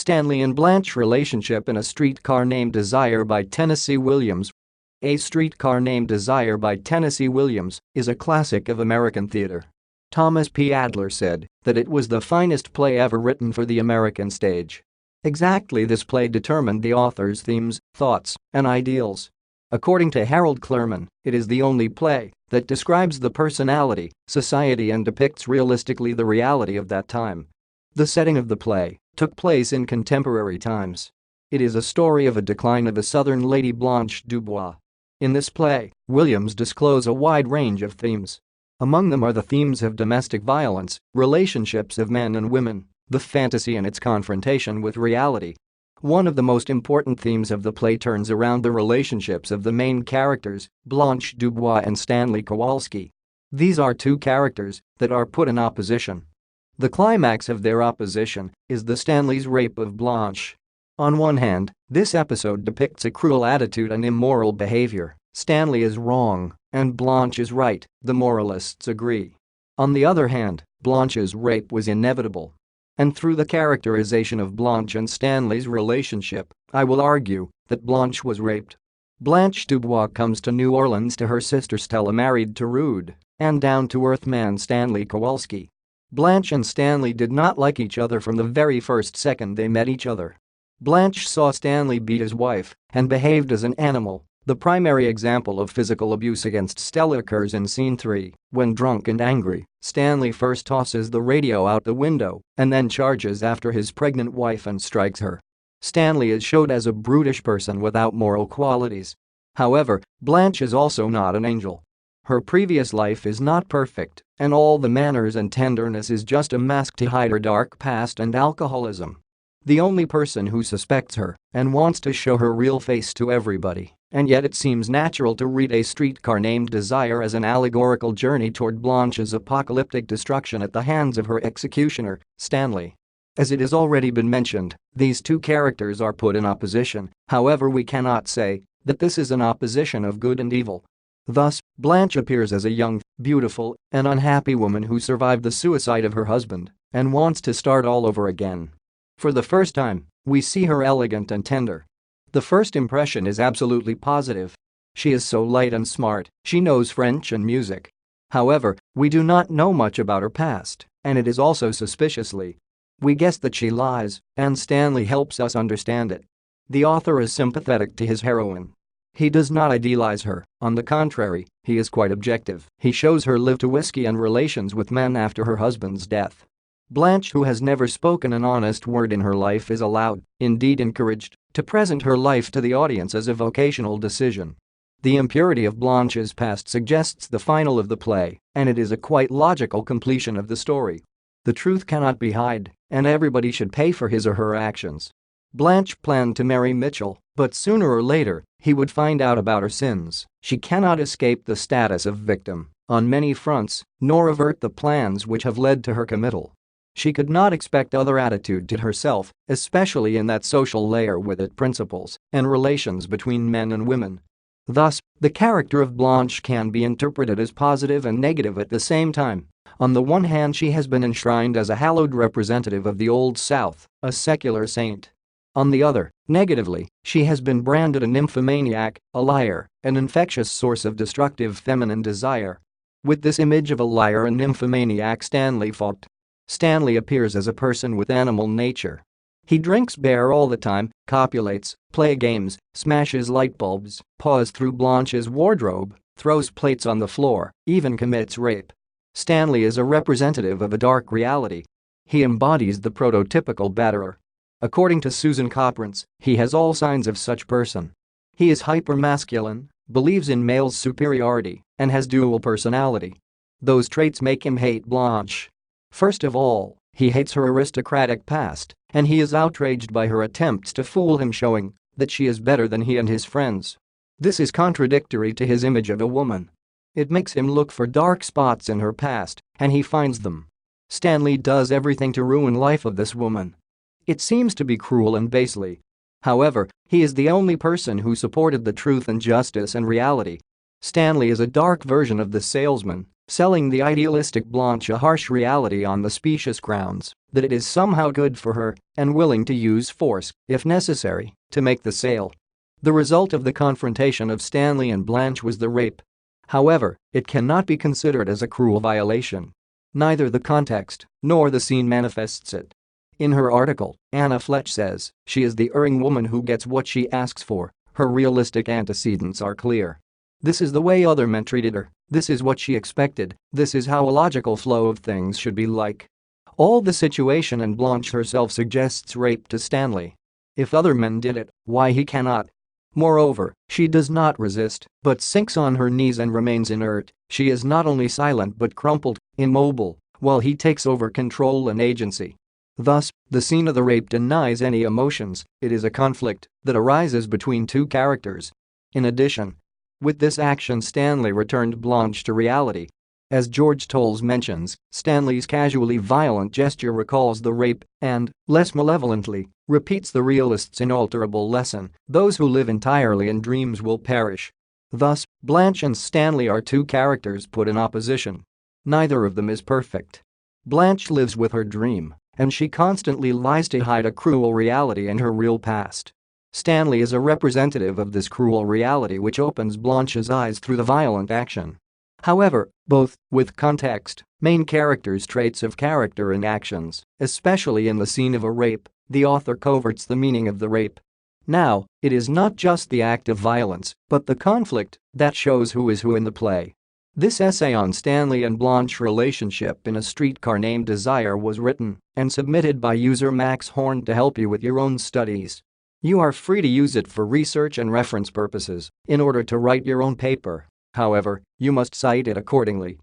Stanley and Blanche relationship in A Streetcar Named Desire by Tennessee Williams. A Streetcar Named Desire by Tennessee Williams is a classic of American theater. Thomas P. Adler said that it was the finest play ever written for the American stage. Exactly this play determined the author's themes, thoughts, and ideals. According to Harold Clurman, it is the only play that describes the personality, society and depicts realistically the reality of that time. The setting of the play took place in contemporary times. It is a story of a decline of a Southern lady, Blanche Dubois. In this play, Williams discloses a wide range of themes. Among them are the themes of domestic violence, relationships of men and women, the fantasy and its confrontation with reality. One of the most important themes of the play turns around the relationships of the main characters, Blanche Dubois and Stanley Kowalski. These are two characters that are put in opposition. The climax of their opposition is the Stanley's rape of Blanche. On one hand, this episode depicts a cruel attitude and immoral behavior. Stanley is wrong, and Blanche is right, the moralists agree. On the other hand, Blanche's rape was inevitable. And through the characterization of Blanche and Stanley's relationship, I will argue that Blanche was raped. Blanche Dubois comes to New Orleans to her sister Stella, married to rude and down-to-earth man Stanley Kowalski. Blanche and Stanley did not like each other from the very first second they met each other. Blanche saw Stanley beat his wife and behaved as an animal. The primary example of physical abuse against Stella occurs in Scene 3, when drunk and angry, Stanley first tosses the radio out the window and then charges after his pregnant wife and strikes her. Stanley is showed as a brutish person without moral qualities. However, Blanche is also not an angel. Her previous life is not perfect, and all the manners and tenderness is just a mask to hide her dark past and alcoholism. The only person who suspects her and wants to show her real face to everybody, and yet it seems natural to read A Streetcar Named Desire as an allegorical journey toward Blanche's apocalyptic destruction at the hands of her executioner, Stanley. As it has already been mentioned, these two characters are put in opposition, however we cannot say that this is an opposition of good and evil. Thus, Blanche appears as a young, beautiful, and unhappy woman who survived the suicide of her husband and wants to start all over again. For the first time, we see her elegant and tender. The first impression is absolutely positive. She is so light and smart, she knows French and music. However, we do not know much about her past, and it is also suspiciously. We guess that she lies, and Stanley helps us understand it. The author is sympathetic to his heroine. He does not idealize her, on the contrary, he is quite objective. He shows her live to whiskey and relations with men after her husband's death. Blanche, who has never spoken an honest word in her life, is allowed, indeed encouraged, to present her life to the audience as a vocational decision. The impurity of Blanche's past suggests the final of the play, and it is a quite logical completion of the story. The truth cannot be hid, and everybody should pay for his or her actions. Blanche planned to marry Mitchell, but sooner or later, he would find out about her sins. She cannot escape the status of victim on many fronts, nor avert the plans which have led to her committal. She could not expect other attitude to herself, especially in that social layer with its principles and relations between men and women. Thus, the character of Blanche can be interpreted as positive and negative at the same time. On the one hand, she has been enshrined as a hallowed representative of the Old South, a secular saint. On the other, negatively, she has been branded a nymphomaniac, a liar, an infectious source of destructive feminine desire. With this image of a liar and nymphomaniac Stanley fought. Stanley appears as a person with animal nature. He drinks beer all the time, copulates, plays games, smashes light bulbs, paws through Blanche's wardrobe, throws plates on the floor, even commits rape. Stanley is a representative of a dark reality. He embodies the prototypical batterer. According to Susan Copprance, he has all signs of such person. He is hypermasculine, believes in male superiority, and has dual personality. Those traits make him hate Blanche. First of all, he hates her aristocratic past, and he is outraged by her attempts to fool him, showing that she is better than he and his friends. This is contradictory to his image of a woman. It makes him look for dark spots in her past, and he finds them. Stanley does everything to ruin life of this woman. It seems to be cruel and basely. However, he is the only person who supported the truth and justice and reality. Stanley is a dark version of the salesman selling the idealistic Blanche a harsh reality on the specious grounds that it is somehow good for her and willing to use force, if necessary, to make the sale. The result of the confrontation of Stanley and Blanche was the rape. However, it cannot be considered as a cruel violation. Neither the context nor the scene manifests it. In her article, Anna Fletch says she is the erring woman who gets what she asks for. Her realistic antecedents are clear. This is the way other men treated her, this is what she expected, this is how a logical flow of things should be like. All the situation and Blanche herself suggests rape to Stanley. If other men did it, why he cannot? Moreover, she does not resist, but sinks on her knees and remains inert. She is not only silent but crumpled, immobile, while he takes over control and agency. Thus, the scene of the rape denies any emotions, it is a conflict that arises between two characters. In addition, with this action Stanley returned Blanche to reality. As George Tolles mentions, Stanley's casually violent gesture recalls the rape and, less malevolently, repeats the realist's inalterable lesson: those who live entirely in dreams will perish. Thus, Blanche and Stanley are two characters put in opposition. Neither of them is perfect. Blanche lives with her dream, and she constantly lies to hide a cruel reality in her real past. Stanley is a representative of this cruel reality which opens Blanche's eyes through the violent action. However, both, with context, main characters' traits of character and actions, especially in the scene of a rape, the author coverts the meaning of the rape. Now, it is not just the act of violence, but the conflict that shows who is who in the play. This essay on Stanley and Blanche's relationship in A Streetcar Named Desire was written and submitted by user Max Horn to help you with your own studies. You are free to use it for research and reference purposes in order to write your own paper. However, you must cite it accordingly.